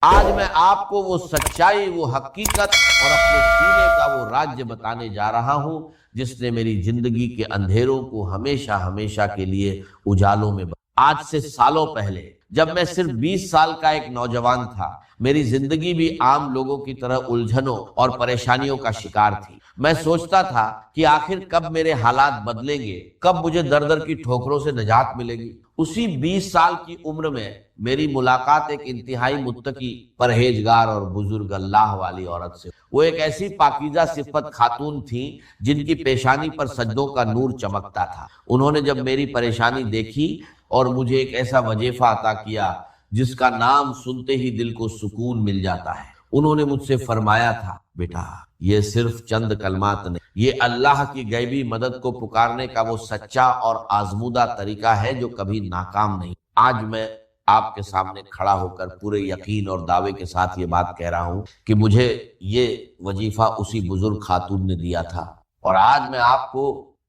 آج میں آپ کو وہ سچائی، وہ حقیقت اور اپنے سینے کا وہ راج بتانے جا رہا ہوں جس نے میری زندگی کے اندھیروں کو ہمیشہ ہمیشہ کے لیے اجالوں میں آج سے سالوں پہلے جب میں صرف 20 سال کا ایک نوجوان تھا، میری زندگی بھی عام لوگوں کی طرح الجھنوں اور پریشانیوں کا شکار تھی۔ میں سوچتا تھا کہ آخر کب میرے حالات بدلیں گے، کب مجھے در در کی ٹھوکروں سے نجات ملے گی۔ اسی 20 سال کی عمر میں میری ملاقات ایک انتہائی متقی، پرہیزگار اور بزرگ اللہ والی عورت سے۔ وہ ایک ایسی پاکیزہ صفت خاتون تھیں جن کی پیشانی پر سجدوں کا نور چمکتا تھا۔ انہوں نے جب میری پریشانی دیکھی اور مجھے ایک ایسا وظیفہ عطا کیا جس کا نام سنتے ہی دل کو سکون مل جاتا ہے۔ انہوں نے مجھ سے فرمایا تھا، بیٹا یہ صرف چند کلمات نہیں، یہ اللہ کی غیبی مدد کو پکارنے کا وہ سچا اور آزمودہ طریقہ ہے جو کبھی ناکام نہیں۔ آج میں آپ کے سامنے کھڑا ہو کر پورے یقین اور دعوے کے ساتھ یہ بات کہہ رہا ہوں کہ مجھے یہ وظیفہ اسی بزرگ خاتون نے دیا تھا، اور آج میں آپ کو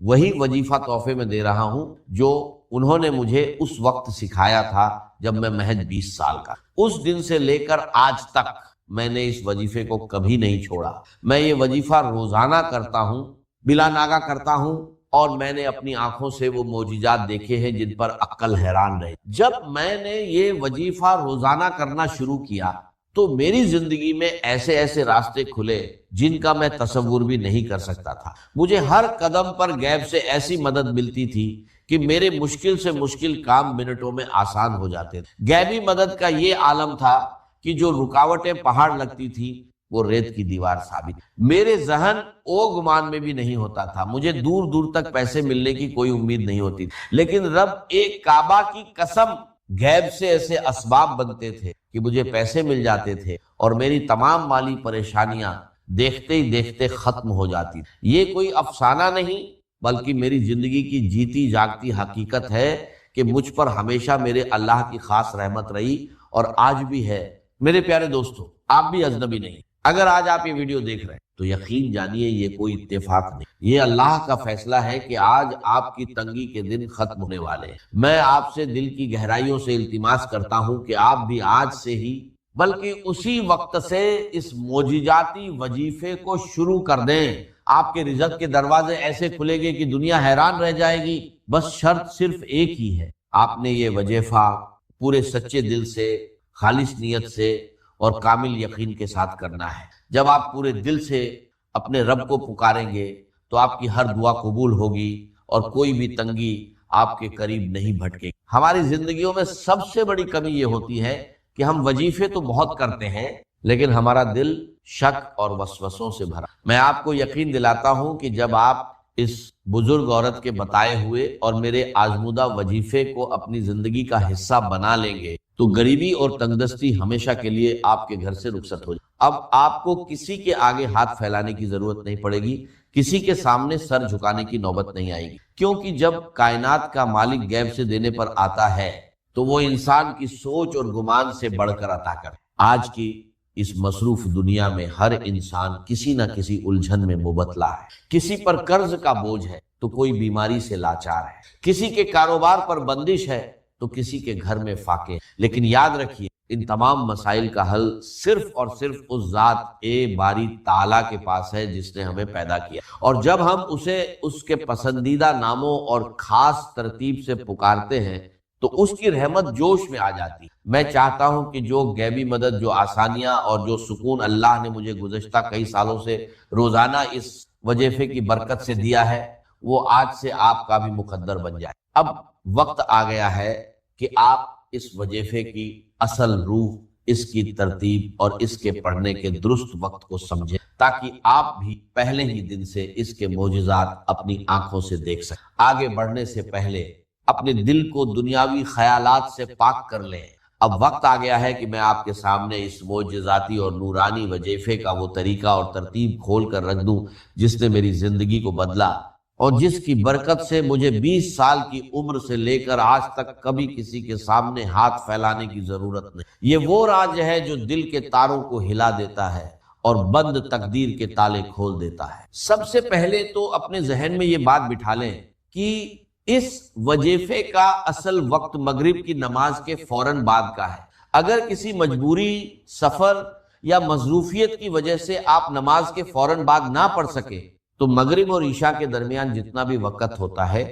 وہی وظیفہ تحفے میں دے رہا ہوں جو انہوں نے مجھے اس وقت سکھایا تھا جب میں محض 20 سال کا۔ اس دن سے لے کر آج تک میں نے اس وظیفے کو کبھی نہیں چھوڑا۔ میں یہ وظیفہ روزانہ کرتا ہوں، بلا ناغہ کرتا ہوں، اور میں نے اپنی آنکھوں سے وہ معجزات دیکھے ہیں جن پر عقل حیران رہے۔ جب میں نے یہ وظیفہ روزانہ کرنا شروع کیا تو میری زندگی میں ایسے ایسے راستے کھلے جن کا میں تصور بھی نہیں کر سکتا تھا۔ مجھے ہر قدم پر غیب سے ایسی مدد ملتی تھی کہ میرے مشکل سے مشکل کام منٹوں میں آسان ہو جاتے تھے۔ غیبی مدد کا یہ عالم تھا کہ جو رکاوٹیں پہاڑ لگتی تھی وہ ریت کی دیوار ثابت۔ میرے ذہن او گمان میں بھی نہیں ہوتا تھا، مجھے دور دور تک پیسے ملنے کی کوئی امید نہیں ہوتی، لیکن رب ایک کعبہ کی قسم غیب سے ایسے اسباب بنتے تھے کہ مجھے پیسے مل جاتے تھے اور میری تمام مالی پریشانیاں دیکھتے ہی دیکھتے ختم ہو جاتی۔ یہ کوئی افسانہ نہیں بلکہ میری زندگی کی جیتی جاگتی حقیقت ہے کہ مجھ پر ہمیشہ میرے اللہ کی خاص رحمت رہی اور آج بھی ہے۔ میرے پیارے دوستو، آپ بھی اجنبی نہیں۔ اگر آج آپ یہ ویڈیو دیکھ رہے ہیں تو یقین جانیے یہ کوئی اتفاق نہیں، یہ اللہ کا فیصلہ ہے کہ آج آپ کی تنگی کے دن ختم ہونے والے ہیں۔ میں آپ سے دل کی گہرائیوں سے التماس کرتا ہوں کہ آپ بھی آج سے ہی بلکہ اسی وقت سے اس معجزاتی وظیفے کو شروع کر دیں۔ آپ کے رزق کے دروازے ایسے کھلیں گے کہ دنیا حیران رہ جائے گی۔ بس شرط صرف ایک ہی ہے، آپ نے یہ وظیفہ پورے سچے دل سے، خالص نیت سے اور کامل یقین کے ساتھ کرنا ہے۔ جب آپ پورے دل سے اپنے رب کو پکاریں گے تو آپ کی ہر دعا قبول ہوگی اور کوئی بھی تنگی آپ کے قریب نہیں بھٹکے گی۔ ہماری زندگیوں میں سب سے بڑی کمی یہ ہوتی ہے کہ ہم وظیفے تو بہت کرتے ہیں لیکن ہمارا دل شک اور وسوسوں سے بھرا۔ میں آپ کو یقین دلاتا ہوں کہ جب آپ اس بزرگ عورت کے بتائے ہوئے اور میرے آزمودہ وظیفے کو اپنی زندگی کا حصہ بنا لیں گے تو غریبی اور تنگدستی ہمیشہ کے لیے آپ کے گھر سے رخصت ہو جائے۔ اب آپ کو کسی کے آگے ہاتھ پھیلانے کی ضرورت نہیں پڑے گی، کسی کے سامنے سر جھکانے کی نوبت نہیں آئے گی، کیونکہ جب کائنات کا مالک غیب سے دینے پر آتا ہے تو وہ انسان کی سوچ اور گمان سے بڑھ کر عطا کرے۔ آج کی اس مصروف دنیا میں ہر انسان کسی نہ کسی الجھن میں مبتلا ہے، کسی پر قرض کا بوجھ ہے تو کوئی بیماری سے لاچار ہے، کسی کے کاروبار پر بندش ہے تو کسی کے گھر میں فاقے۔ لیکن یاد رکھیے ان تمام مسائل کا حل صرف اور صرف اس ذات باری تعالیٰ کے پاس ہے جس نے ہمیں پیدا کیا، اور جب ہم اسے اس کے پسندیدہ ناموں اور خاص ترتیب سے پکارتے ہیں تو اس کی رحمت جوش میں آ جاتی ہے۔ میں چاہتا ہوں کہ جو غیبی مدد، جو آسانیاں اور جو سکون اللہ نے مجھے گزشتہ کئی سالوں سے روزانہ اس وظیفے کی برکت سے دیا ہے وہ آج سے آپ کا بھی مقدر بن جائے۔ اب وقت آ گیا ہے کہ آپ اس وظیفے کی اصل روح، اس کی ترتیب اور اس کے پڑھنے کے درست وقت کو سمجھیں تاکہ آپ بھی پہلے ہی دن سے اس کے معجزات اپنی آنکھوں سے دیکھ سکیں۔ آگے بڑھنے سے پہلے اپنے دل کو دنیاوی خیالات سے پاک کر لیں۔ اب وقت آ گیا ہے کہ میں آپ کے سامنے اس معجزاتی اور نورانی وظیفے کا وہ طریقہ اور ترتیب کھول کر رکھ دوں جس نے میری زندگی کو بدلا اور جس کی برکت سے مجھے 20 سال کی عمر سے لے کر آج تک کبھی کسی کے سامنے ہاتھ پھیلانے کی ضرورت نہیں۔ یہ وہ راز ہے جو دل کے تاروں کو ہلا دیتا ہے اور بند تقدیر کے تالے کھول دیتا ہے۔ سب سے پہلے تو اپنے ذہن میں یہ بات بٹھا لیں کہ اس وظیفے کا اصل وقت مغرب کی نماز کے فوراً بعد کا ہے۔ اگر کسی مجبوری، سفر یا مصروفیت کی وجہ سے آپ نماز کے فوراً بعد نہ پڑھ سکے تو مغرب اور عشاء کے درمیان جتنا بھی وقت ہوتا ہے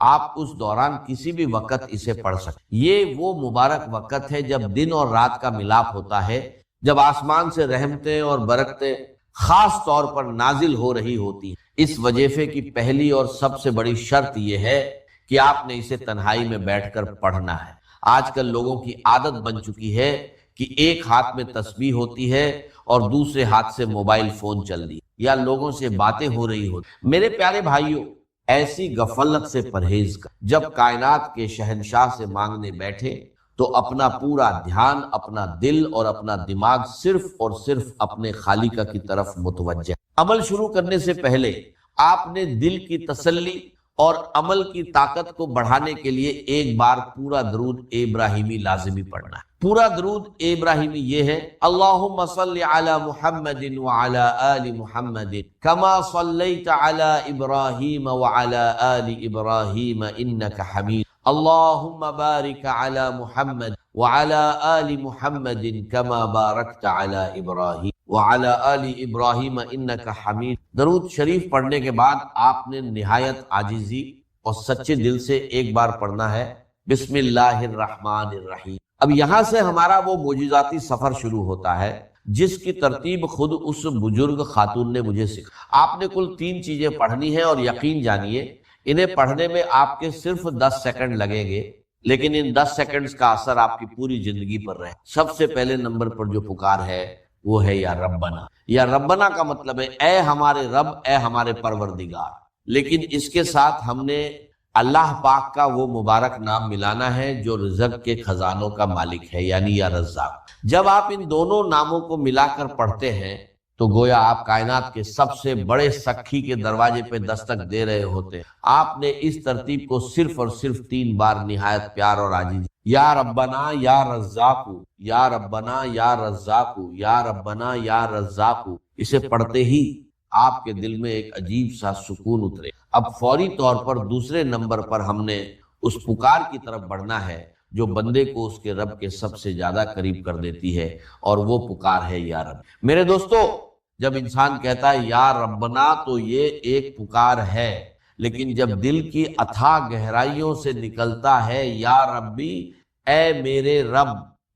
آپ اس دوران کسی بھی وقت اسے پڑھ سکتے۔ یہ وہ مبارک وقت ہے جب دن اور رات کا ملاپ ہوتا ہے، جب آسمان سے رحمتیں اور برکتیں خاص طور پر نازل ہو رہی ہوتی ہیں۔ اس وظیفے کی پہلی اور سب سے بڑی شرط یہ ہے کہ آپ نے اسے تنہائی میں بیٹھ کر پڑھنا ہے۔ آج کل لوگوں کی عادت بن چکی ہے کہ ایک ہاتھ میں تسبیح ہوتی ہے اور دوسرے ہاتھ سے موبائل فون چل رہی یا لوگوں سے باتیں ہو رہی ہوتی۔ میرے پیارے بھائیوں، ایسی غفلت سے پرہیز کر۔ جب کائنات کے شہنشاہ سے مانگنے بیٹھے تو اپنا پورا دھیان، اپنا دل اور اپنا دماغ صرف اور صرف اپنے خالق کی طرف متوجہ۔ عمل شروع کرنے سے پہلے آپ نے دل کی تسلی اور عمل کی طاقت کو بڑھانے کے لیے ایک بار پورا درود ابراہیمی لازمی پڑھنا ہے۔ پورا درود ابراہیمی یہ ہے: اللہم صلی علی محمد وعلی آل محمد کما صلیت علی ابراہیم وعلی آل ابراہیم انک حمید، اللہم بارک علی محمد وعلی آل محمد کما بارکت علی ابراہیم وعلی آل ابراہیم انک حمید۔ درود شریف پڑھنے کے بعد آپ نے نہایت عاجزی اور سچے دل سے ایک بار پڑھنا ہے: بسم اللہ الرحمن الرحیم۔ اب یہاں سے ہمارا وہ معجزاتی سفر شروع ہوتا ہے جس کی ترتیب خود اس بزرگ خاتون نے مجھے سکھائی۔ آپ نے کل 3 چیزیں پڑھنی ہیں اور یقین جانیے انہیں پڑھنے میں آپ کے صرف 10 سیکنڈ لگیں گے، لیکن ان 10 سیکنڈز کا اثر آپ کی پوری زندگی پر رہے۔ سب سے پہلے نمبر پر جو پکار ہے وہ ہے یا ربنا۔ یا ربنا کا مطلب ہے اے ہمارے رب، اے ہمارے پروردگار، لیکن اس کے ساتھ ہم نے اللہ پاک کا وہ مبارک نام ملانا ہے جو رزق کے خزانوں کا مالک ہے، یعنی یا رزاق۔ جب آپ ان دونوں ناموں کو ملا کر پڑھتے ہیں تو گویا آپ کائنات کے سب سے بڑے سکھی کے دروازے پہ دستک دے رہے ہوتے ہیں۔ آپ نے اس ترتیب کو صرف اور صرف 3 بار نہایت پیار اور عاجزی، یا ربنا یا رزاق، یا ربنا یا رزاق، یا ربنا یا رزاق، اسے پڑھتے ہی آپ کے دل میں ایک عجیب سا سکون اترے۔ اب فوری طور پر دوسرے نمبر پر ہم نے اس پکار کی طرف بڑھنا ہے جو بندے کو اس کے رب کے سب سے زیادہ قریب کر دیتی ہے، اور وہ پکار ہے یا رب۔ میرے دوستو، جب انسان کہتا ہے یا ربنا تو یہ ایک پکار ہے، لیکن جب دل کی اتھاہ گہرائیوں سے نکلتا ہے یا ربی، اے میرے رب،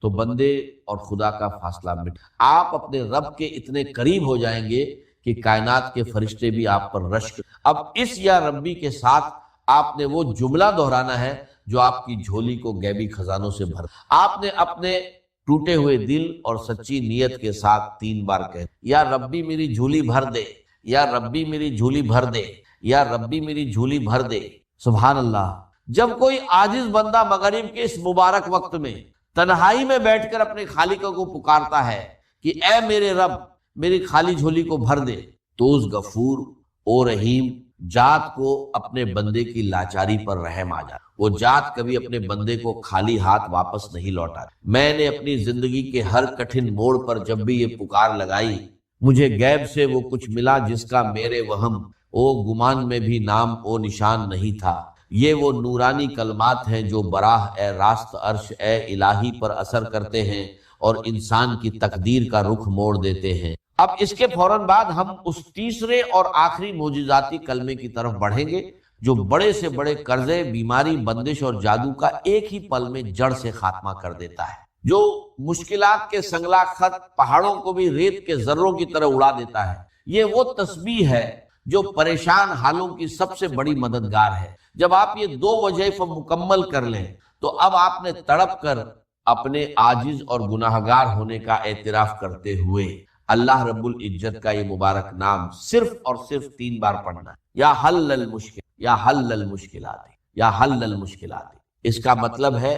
تو بندے اور خدا کا فاصلہ مٹ۔ آپ اپنے رب کے اتنے قریب ہو جائیں گے کہ کائنات کے فرشتے بھی آپ پر رشک۔ اب اس یا ربی کے ساتھ آپ نے وہ جملہ دہرانا ہے جو آپ کی جھولی کو غیبی خزانوں سے بھر۔ آپ نے اپنے ٹوٹے ہوئے دل اور سچی نیت کے ساتھ 3 بار کہہ، یا ربی میری جھولی بھر دے، یا ربی میری جھولی بھر دے، یا ربی میری جھولی بھر دے۔ سبحان اللہ۔ جب کوئی عاجز بندہ مغرب کے اس مبارک وقت میں تنہائی میں بیٹھ کر اپنے خالق کو پکارتا ہے کہ اے میرے رب میری خالی جھولی کو بھر دے، تو اس غفور او رحیم ذات کو اپنے بندے کی لاچاری پر رحم آ جاتا۔ وہ ذات کبھی اپنے بندے کو خالی ہاتھ واپس نہیں لوٹا۔ میں نے اپنی زندگی کے ہر کٹھن موڑ پر جب بھی یہ پکار لگائی، مجھے غیب سے وہ کچھ ملا جس کا میرے وہم او گمان میں بھی نام او نشان نہیں تھا۔ یہ وہ نورانی کلمات ہیں جو براہ اے راست عرش اے الہی پر اثر کرتے ہیں اور انسان کی تقدیر کا رخ موڑ دیتے ہیں۔ اب اس کے فوراً بعد ہم اس تیسرے اور آخری معجزاتی کلمے کی طرف بڑھیں گے جو بڑے سے بڑے قرضے، بیماری، بندش اور جادو کا ایک ہی پل میں جڑ سے خاتمہ کر دیتا ہے، جو مشکلات کے سنگلا خط پہاڑوں کو بھی ریت کے ذروں کی طرح اڑا دیتا ہے۔ یہ وہ تسبیح ہے جو پریشان حالوں کی سب سے بڑی مددگار ہے۔ جب آپ یہ 2 وظائف مکمل کر لیں تو اب آپ نے تڑپ کر اپنے عاجز اور گناہگار ہونے کا اعتراف کرتے ہوئے اللہ رب العزت کا یہ مبارک نام صرف اور صرف 3 بار پڑھنا ہے: یا حل المشکل، یا حل المشکلات، یا حل المشکلات۔ اس کا مطلب ہے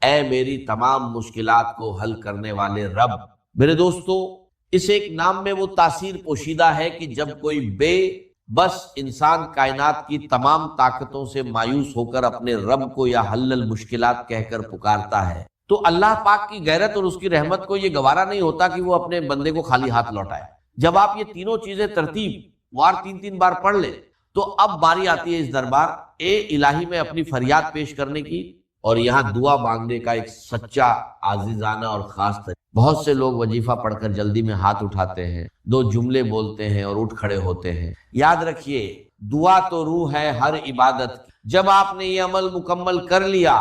اے میری تمام مشکلات کو حل کرنے والے رب۔ میرے دوستو، اس ایک نام میں وہ تاثیر پوشیدہ ہے کہ جب کوئی بے بس انسان کائنات کی تمام طاقتوں سے مایوس ہو کر اپنے رب کو یا حل المشکلات کہہ کر پکارتا ہے تو اللہ پاک کی غیرت اور اس کی رحمت کو یہ گوارا نہیں ہوتا کہ وہ اپنے بندے کو خالی ہاتھ لوٹائے۔ جب آپ یہ تینوں چیزیں ترتیب وار 3 بار پڑھ لیں تو اب باری آتی ہے اس دربار اے الہی میں اپنی فریاد پیش کرنے کی اور یہاں دعا مانگنے کا ایک سچا عاجزانہ اور خاص طریقہ۔ بہت سے لوگ وظیفہ پڑھ کر جلدی میں ہاتھ اٹھاتے ہیں، 2 جملے بولتے ہیں اور اٹھ کھڑے ہوتے ہیں۔ یاد رکھیے، دعا تو روح ہے ہر عبادت کی۔ جب آپ نے یہ عمل مکمل کر لیا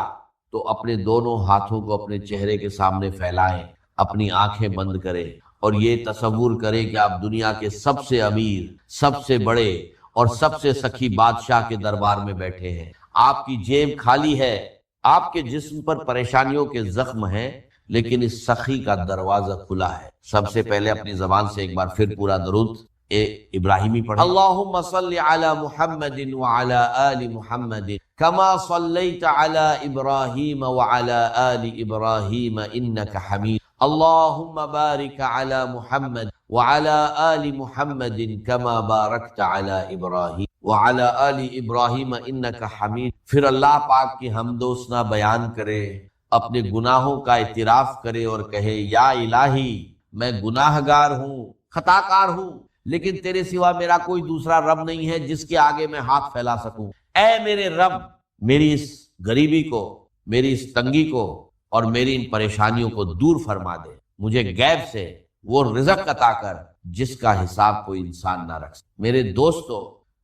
تو اپنے دونوں ہاتھوں کو اپنے چہرے کے سامنے پھیلائیں، اپنی آنکھیں بند کریں اور یہ تصور کریں کہ آپ دنیا کے سب سے امیر، سب سے بڑے اور سب سے سخی بادشاہ کے دربار میں بیٹھے ہیں۔ آپ کی جیب خالی ہے، آپ کے جسم پر پریشانیوں کے زخم ہیں، لیکن اس سخی کا دروازہ کھلا ہے۔ سب سے پہلے اپنی زبان سے ایک بار پھر پورا درود ابراہیمی پڑھیں۔ اللہم صل علی محمد وعلی آل محمد کما صلیت علی ابراہیم وعلی آل ابراہیم انک حمید۔ اللہم بارک علی محمد وعلی آل محمد کما بارکت علی ابراہیم وعلی آل ابراہیم انک حمید۔ پھر اللہ پاک کی حمد و ثنا بیان کرے، اپنے گناہوں کا اعتراف کرے اور کہے یا الہی میں گناہ گار ہوں، خطا کار ہوں، لیکن تیرے سوا میرا کوئی دوسرا رب نہیں ہے جس کے آگے میں ہاتھ پھیلا سکوں۔ اے میرے رب، میری اس غریبی کو، میری اس تنگی کو اور میری ان پریشانیوں کو دور فرما دے۔ مجھے غیب سے وہ رزق عطا کر جس کا حساب کوئی انسان نہ رکھ سکے۔ میرے دوستو،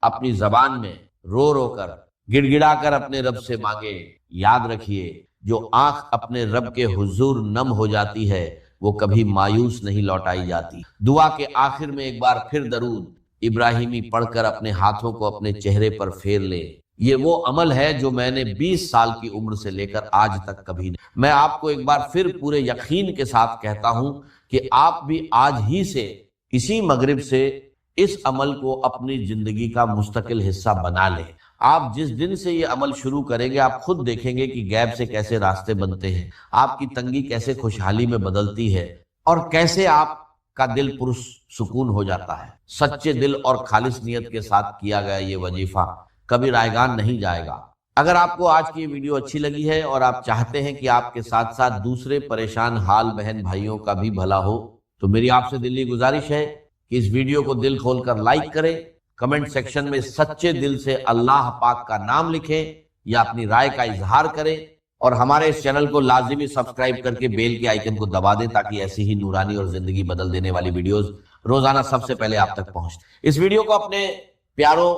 اپنی زبان میں رو رو کر، گڑ گڑا کر اپنے رب سے مانگے۔ یاد رکھیے، جو آنکھ اپنے رب کے حضور نم ہو جاتی ہے وہ کبھی مایوس نہیں لوٹائی جاتی۔ دعا کے آخر میں ایک بار پھر درود ابراہیمی پڑھ کر اپنے ہاتھوں کو اپنے چہرے پر پھیر لے۔ یہ وہ عمل ہے جو میں نے 20 سال کی عمر سے لے کر آج تک کبھی نہیں۔ میں آپ کو ایک بار پھر پورے یقین کے ساتھ کہتا ہوں کہ آپ بھی آج ہی سے، اسی مغرب سے، اس عمل کو اپنی زندگی کا مستقل حصہ بنا لیں۔ آپ جس دن سے یہ عمل شروع کریں گے آپ خود دیکھیں گے کہ غیب سے کیسے راستے بنتے ہیں، آپ کی تنگی کیسے خوشحالی میں بدلتی ہے اور کیسے آپ کا دل پرسکون ہو جاتا ہے۔ سچے دل اور خالص نیت کے ساتھ کیا گیا یہ وظیفہ کبھی رائیگان نہیں جائے گا۔ اگر آپ کو آج کی یہ ویڈیو اچھی لگی ہے اور آپ چاہتے ہیں کہ آپ کے ساتھ ساتھ دوسرے پریشان حال بہن بھائیوں کا بھی بھلا ہو تو میری آپ سے دلی گزارش ہے کہ اس ویڈیو کو دل کھول کر لائک کریں، کمنٹ سیکشن میں سچے دل سے اللہ پاک کا نام لکھیں یا اپنی رائے کا اظہار کریں، اور ہمارے اس چینل کو لازمی سبسکرائب کر کے بیل کے آئیکن کو دبا دیں تاکہ ایسی ہی نورانی اور زندگی بدل دینے والی ویڈیوز روزانہ سب سے پہلے آپ تک پہنچیں۔ اس ویڈیو کو اپنے پیاروں،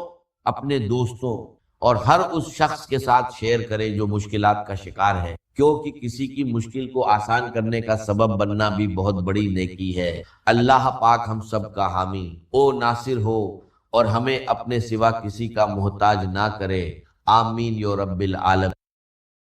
اپنے دوستوں اور ہر اس شخص کے ساتھ شیئر کریں جو مشکلات کا شکار ہے، کیونکہ کسی کی مشکل کو آسان کرنے کا سبب بننا بھی بہت بڑی نیکی ہے۔ اللہ پاک ہم سب کا حامی او ناصر ہو اور ہمیں اپنے سوا کسی کا محتاج نہ کرے۔ آمین یا رب العالمین۔